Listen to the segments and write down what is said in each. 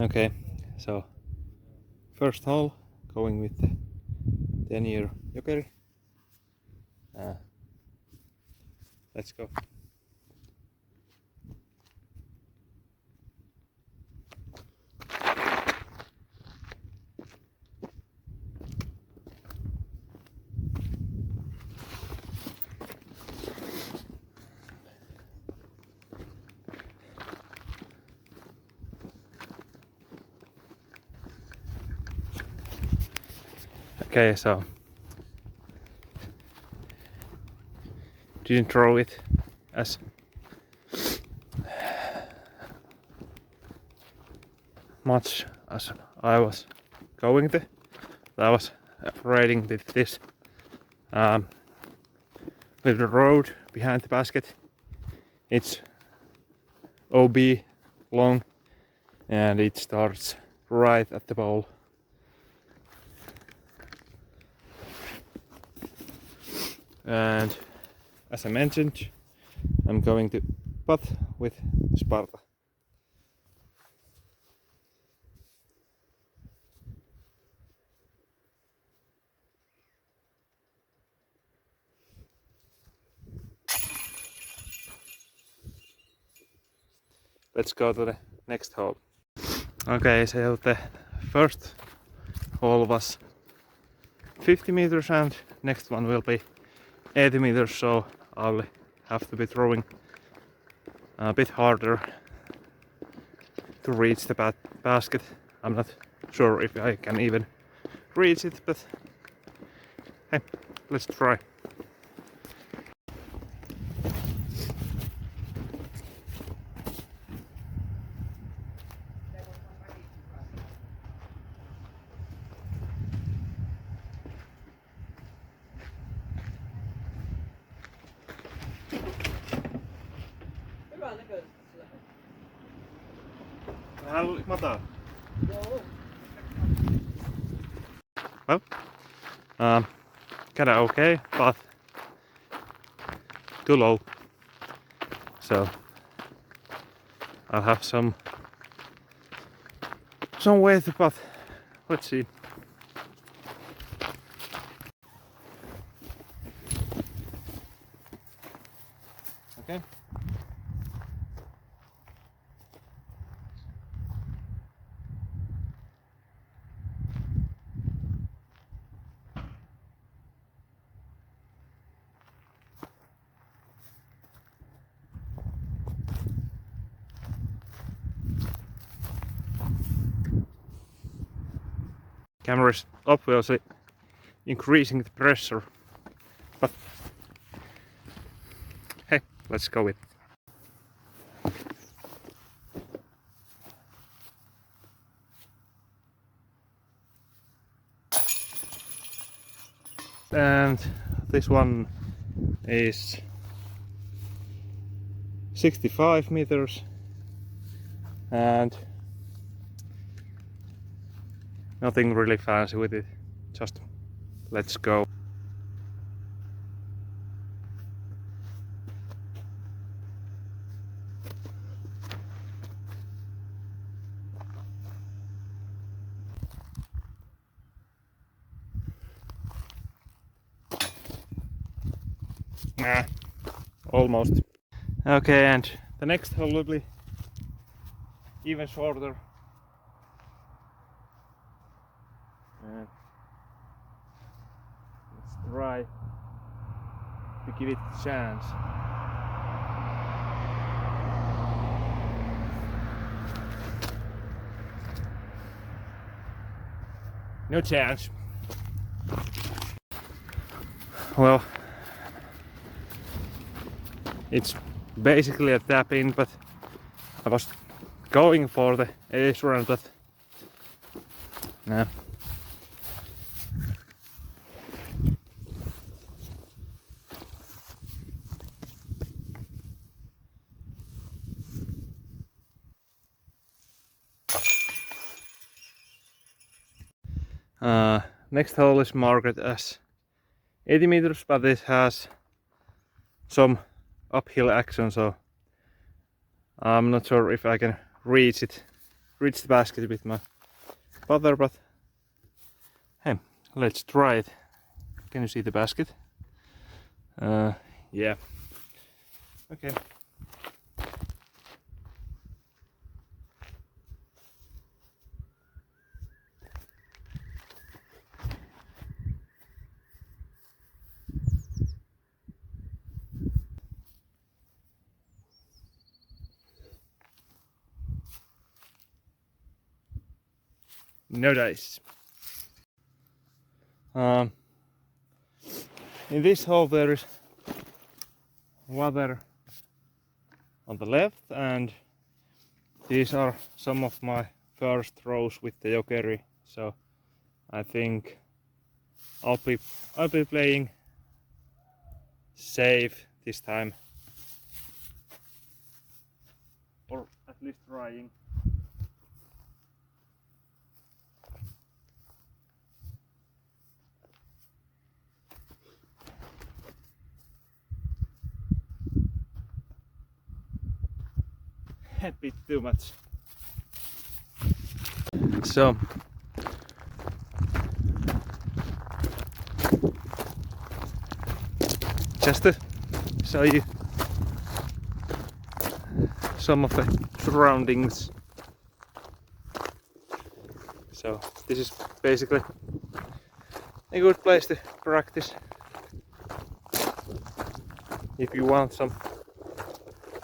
Okay, so first hole going with the 10-year Jokeri. Let's go. Okay, so didn't throw it as much as I was going to. I was riding with this little road behind the basket. It's OB long and it starts right at the bowl. And as I mentioned, I'm going to putt with Sparta. Let's go to the next hole. Okay, so the first hole was 50 meters and next one will be 80 meters, so I'll have to be throwing a bit harder to reach the basket. I'm not sure if I can even reach it, but hey, let's try. Vähän matala. Well, kinda okay, but too low. So I'll have some way to putt. Let's see. Okay. Camera is obviously increasing the pressure, but hey, let's go with it. And this one is 65 meters and nothing really fancy with it, just let's go. Nah, almost. Okay, and the next hole will be even shorter. Let's try to give it a chance. No chance. Well, it's basically a tap in, but I was going for the ace run, but nah. Next hole is marked as 80 meters, but it has some uphill action, so I'm not sure if I can reach it reach the basket with my putter, but hey, let's try it. Can you see the basket? Yeah. Okay. No dice. In this hole there is water on the left, and these are some of my first throws with the Jokeri, so I think I'll be playing safe this time, or at least trying. A bit too much. So just to show you some of the surroundings. So this is basically a good place to practice if you want some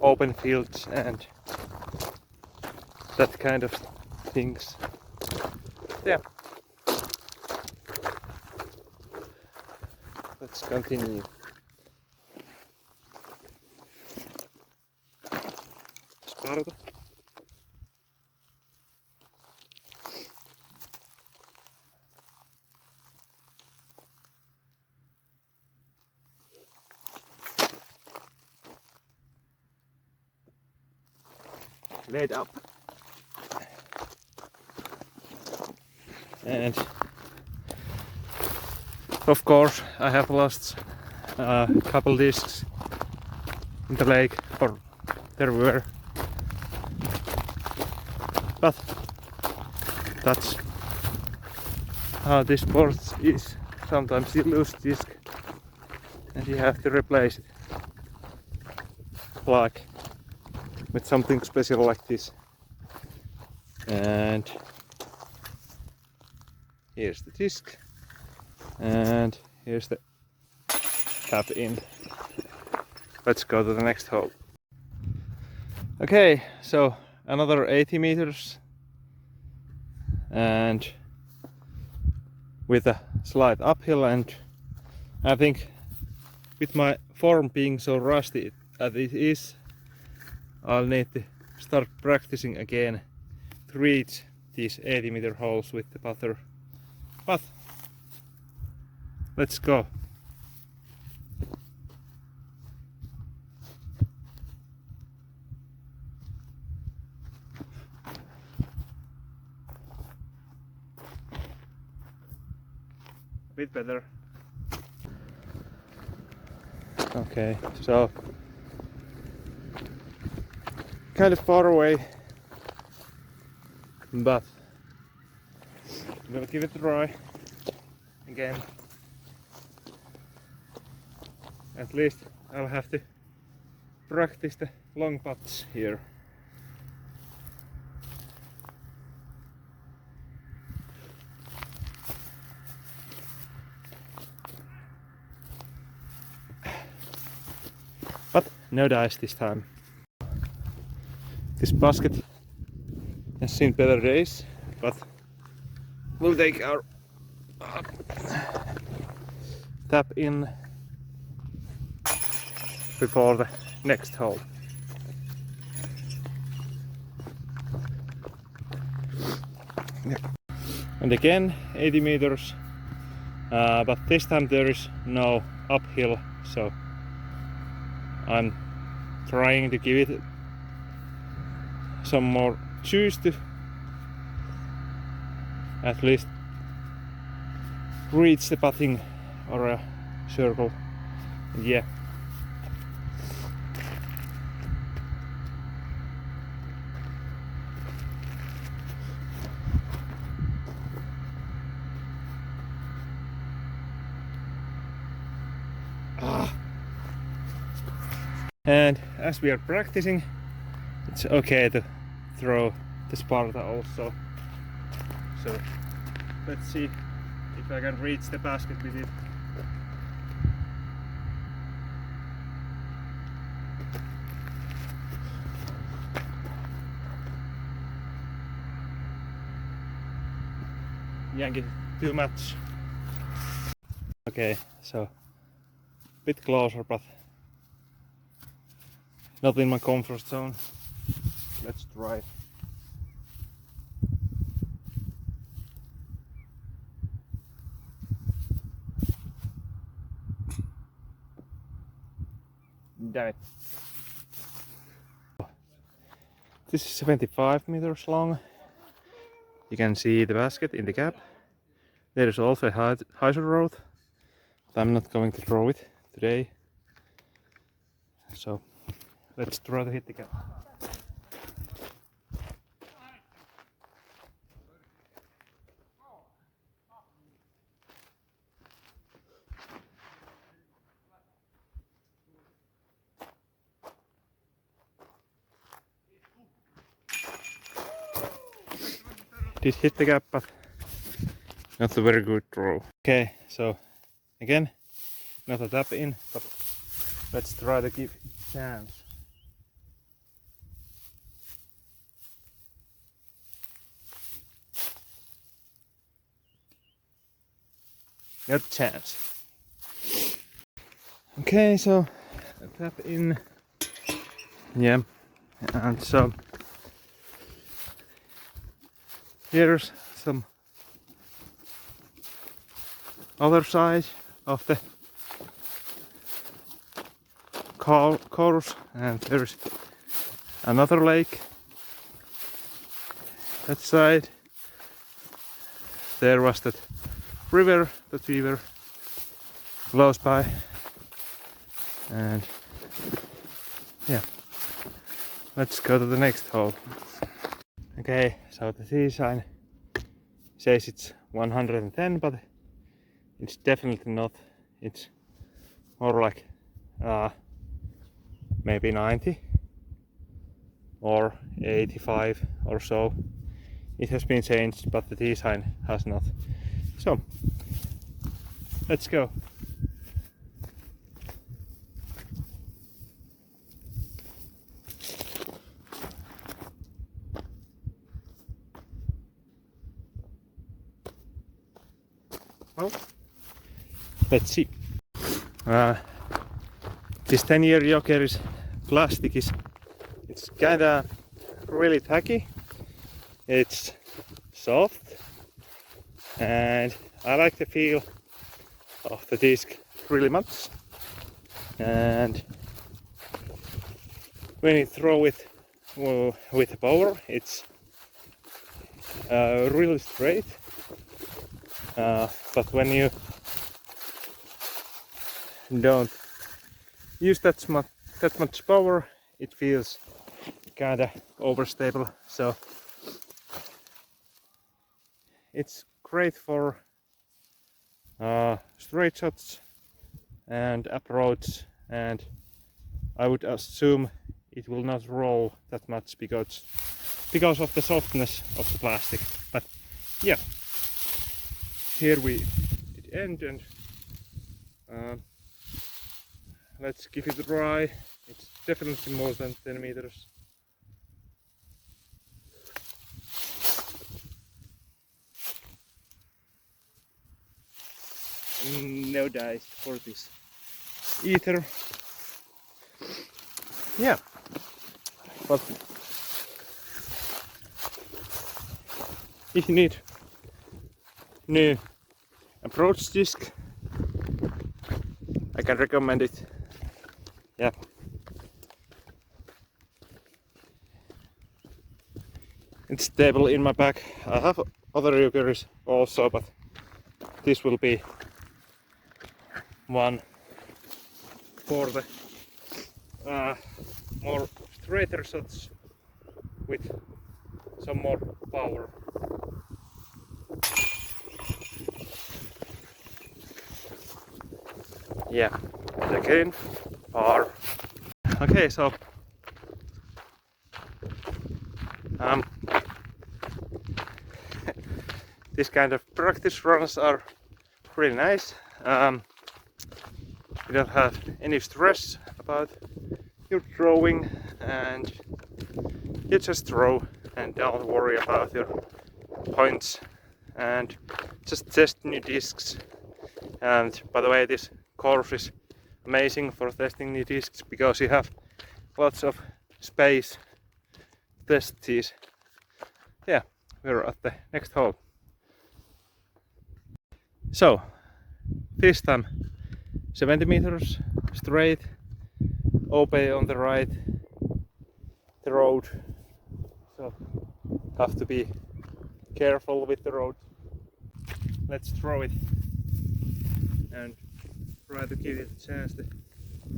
open fields and that kind of things. Yeah. Let's continue. Sparta. Laid up. And of course I have lost a couple discs in the lake, or there were, but that's how this sport is. Sometimes you lose disc and you have to replace it, like with something special like this. And here's the disc, and here's the tap in. Let's go to the next hole. Okay, so another 80 meters, and with a slight uphill, and I think with my form being so rusty as it is, I'll need to start practicing again to reach these 80-meter holes with the putter. But let's go. A bit better. Okay, so kind of far away, but I'm gonna give it a try again. At least I'll have to practice the long putts here. But no dice this time. This basket has seen better days, but we'll take our tap in before the next hole. Yeah. And again 80 meters, but this time there is no uphill, so I'm trying to give it some more juice to at least reach the putting or a circle. Yeah. And as we are practicing, it's okay to throw the Sparta also. So let's see if I can reach the basket with it. Yank it too much. Okay, so a bit closer, but not in my comfort zone. Let's try. Damn it. This is 75 meters long. You can see the basket in the gap. There is also a hyzer road, but I'm not going to throw it today. So let's try to hit the gap. Did hit the gap, but not a very good throw. Okay, so again, not a tap in, but let's try to give it a chance. Not a chance. Okay, so a tap in. Yeah, and so here's some other side of the course, and there's another lake that side. There was that river that we were close by, and yeah, let's go to the next hole. Okay, so the tee sign says it's 110, but it's definitely not. It's more like maybe 90 or 85 or so. It has been changed, but the tee sign has not. So let's go. Well, let's see. This 10-year Jokeri's plastic it's kinda really tacky. It's soft, and I like the feel of the disc really much. And when you throw it with power, it's really straight. But when you don't use that much power, it feels kinda overstable. So it's great for straight shots and approach, and I would assume it will not roll that much because of the softness of the plastic. But yeah, here we did end, and let's give it a try. It's definitely more than 10 meters. No dice for this either. Yeah, but if you need new approach disc, I can recommend it. Yeah. It's stable in my bag. I have other Jokeris also, but this will be one for the more straighter shots with some more power. Yeah. and again par. Okay, so this kind of practice runs are really nice. You don't have any stress about your throwing, and you just throw and don't worry about your points and just test new discs. And by the way, this course is amazing for testing new discs because you have lots of space to test these. Yeah, we're at the next hole. So this time 70 meters straight, OP on the right, the road, so have to be careful with the road. Let's throw it and try to give it a chance to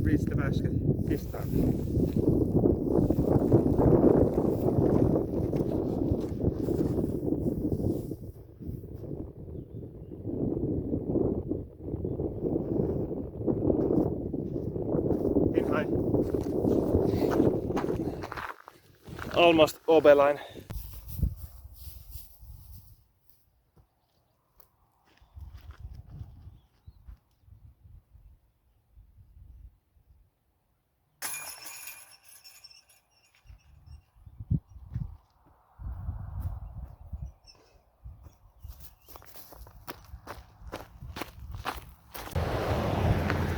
reach the basket this time. In high. Almost OB line.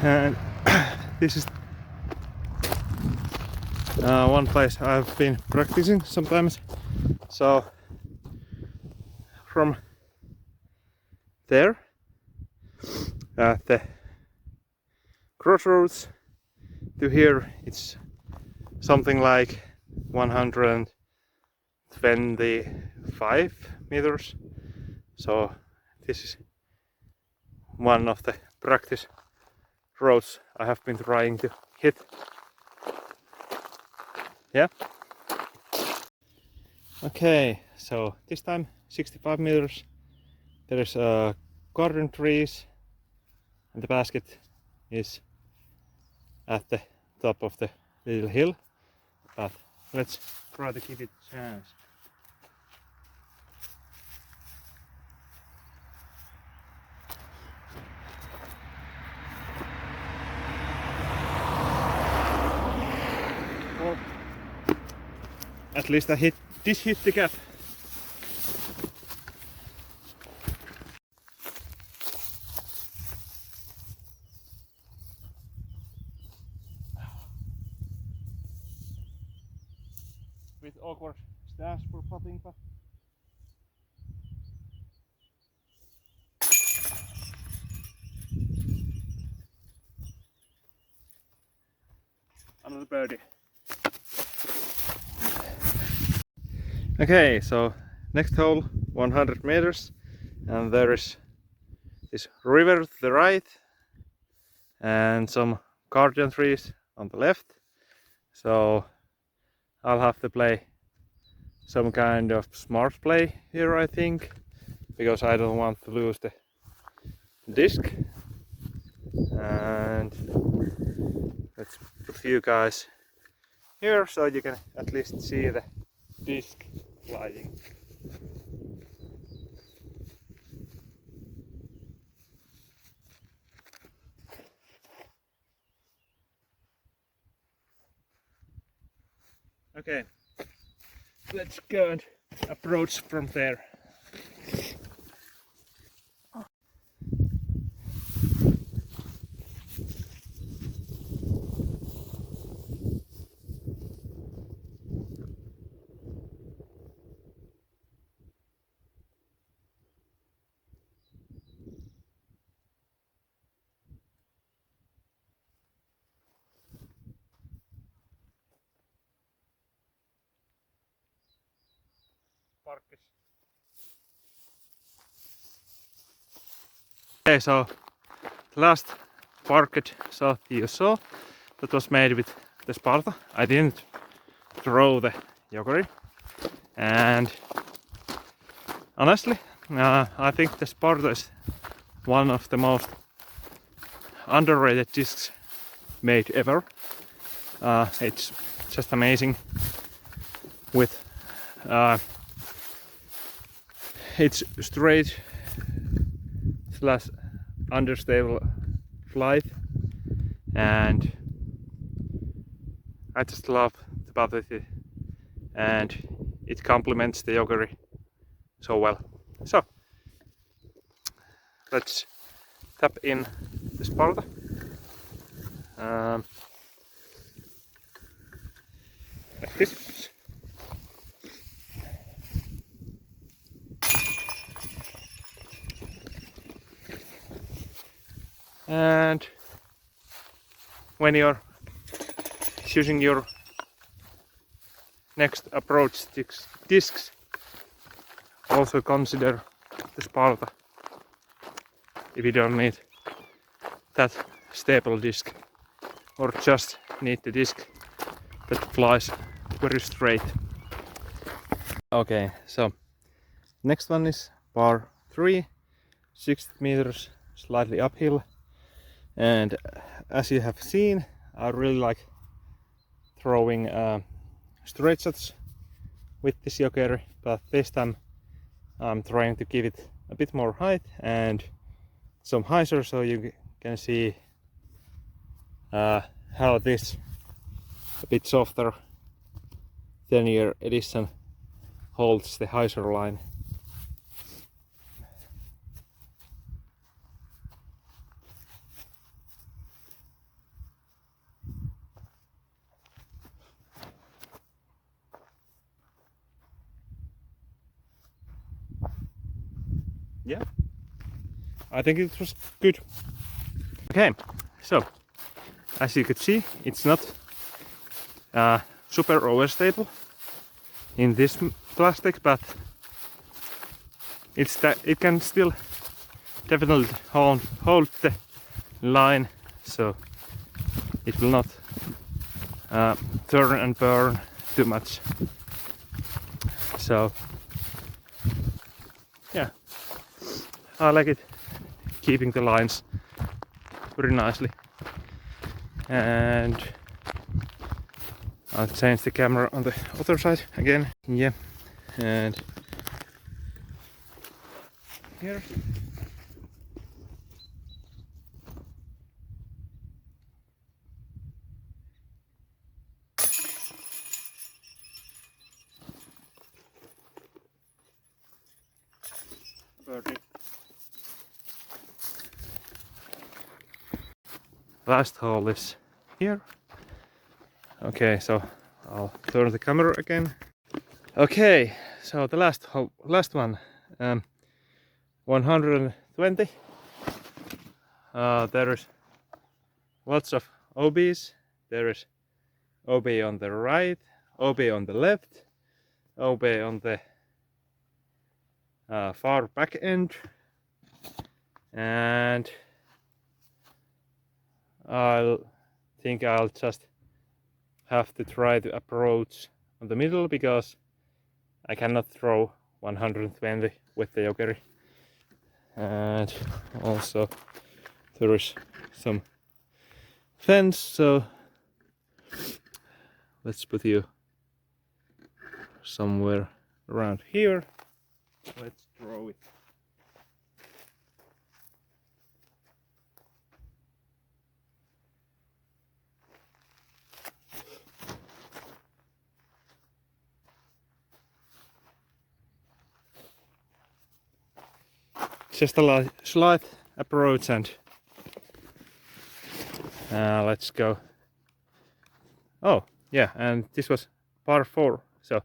And this is one place I've been practicing sometimes. So from there at the crossroads to here, it's something like 125 meters. So this is one of the practice roads I have been trying to hit. Yeah. Okay, so this time 65 meters. There is garden trees and the basket is at the top of the little hill, but let's try to give it a chance. Well, at least I hit the gap. With awkward stance for putting, but another birdie. Okay, so next hole 100 meters, and there is this river to the right and some garden trees on the left. So I'll have to play some kind of smart play here, I think, because I don't want to lose the disc. And let's put you guys here so you can at least see the disc flying. Okay, let's go and approach from there. Prodiscus. Okay, so the last parquet shot you saw, that was made with the Sparta. I didn't throw the Jokeri, and honestly, I think the Sparta is one of the most underrated discs made ever. It's just amazing with its straight slash understable flight, and I just love the Prodiscus, and it complements the Jokeri so well. So let's tap in the Sparta. Like this. And when you're choosing your next approach discs, also consider the Sparta if you don't need that stable disc, or just need the disc that flies very straight. Okay, so next one is bar 3, 60 meters, slightly uphill, and as you have seen, I really like throwing straight shots with this Jokeri, but this time I'm trying to give it a bit more height and some hyzer, so you can see how this a bit softer 10-year edition holds the hyzer line. Yeah, I think it was good. Okay, so as you could see, it's not super overstable in this plastic, but it can still definitely hold the line, so it will not turn and burn too much. So yeah, I like it, keeping the lines very nicely. And I'll change the camera on the other side again. Yeah, and here. Birdie. Last hole is here. Okay, so I'll turn the camera again. Okay, so the last one, 120. There is lots of OBs. There is OB on the right, OB on the left, OB on the far back end, and I think I'll just have to try to approach on the middle, because I cannot throw 120 with the Jokeri. And also there is some fence, so let's put you somewhere around here. Let's throw it. Just a slight approach, and let's go. Oh yeah, and this was par 4, so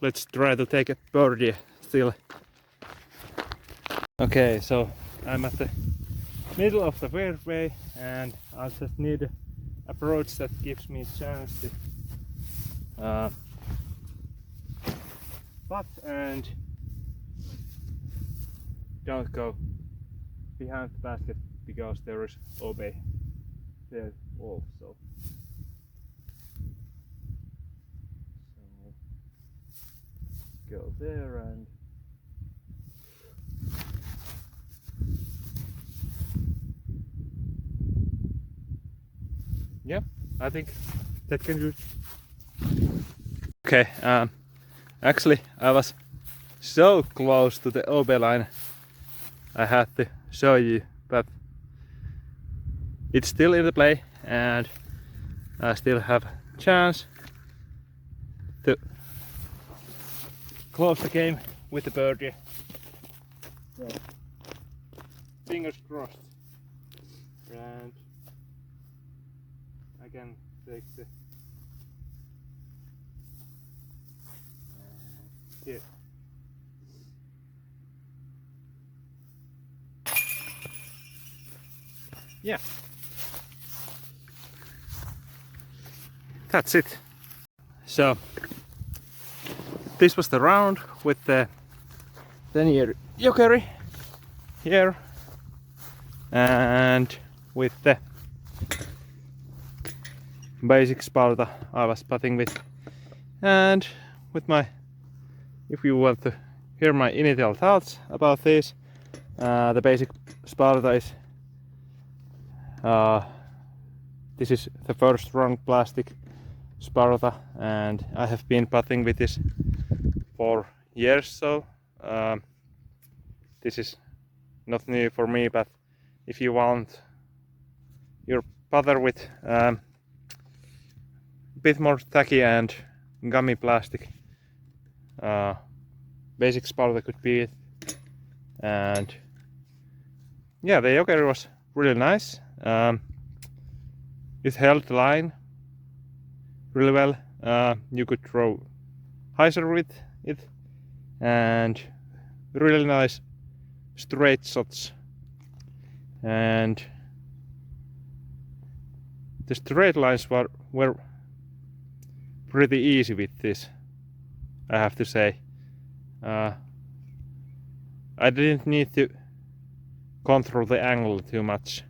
let's try to take a birdie still. Okay, so I'm at the middle of the fairway, and I just need an approach that gives me a chance to putt and don't go behind the basket, because there is OB there also. So go there and yeah, I think that can do. Okay, actually I was so close to the OB line I had to show you, but it's still in the play and I still have a chance to close the game with the birdie. So, fingers crossed. And I can take the here. Yeah, that's it. So this was the round with the 10-year Jokeri here and with the basic Sparta I was putting with, and with my, if you want to hear my initial thoughts about this, the basic Sparta is this is the first run plastic Sparta, and I have been putting with this for years, so this is not new for me, but if you want your putter with a bit more tacky and gummy plastic, basic Sparta could be it. And yeah, the Jokeri was really nice. It held the line really well. You could throw hyzer with it, and really nice straight shots. And the straight lines were pretty easy with this, I have to say. I didn't need to control the angle too much.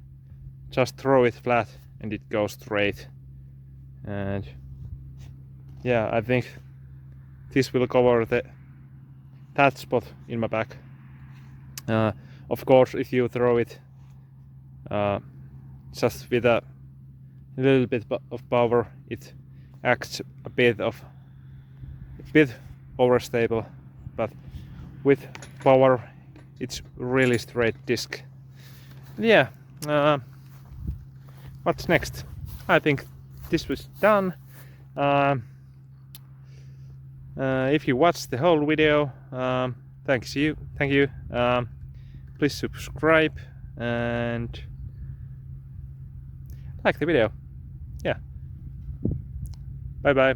Just throw it flat and it goes straight. And yeah, I think this will cover that spot in my back. Of course, if you throw it just with a little bit of power, it acts a bit overstable, but with power it's really straight disc. Yeah, what's next? I think this was done. If you watched the whole video, thank you. Please subscribe and like the video. Yeah. Bye bye.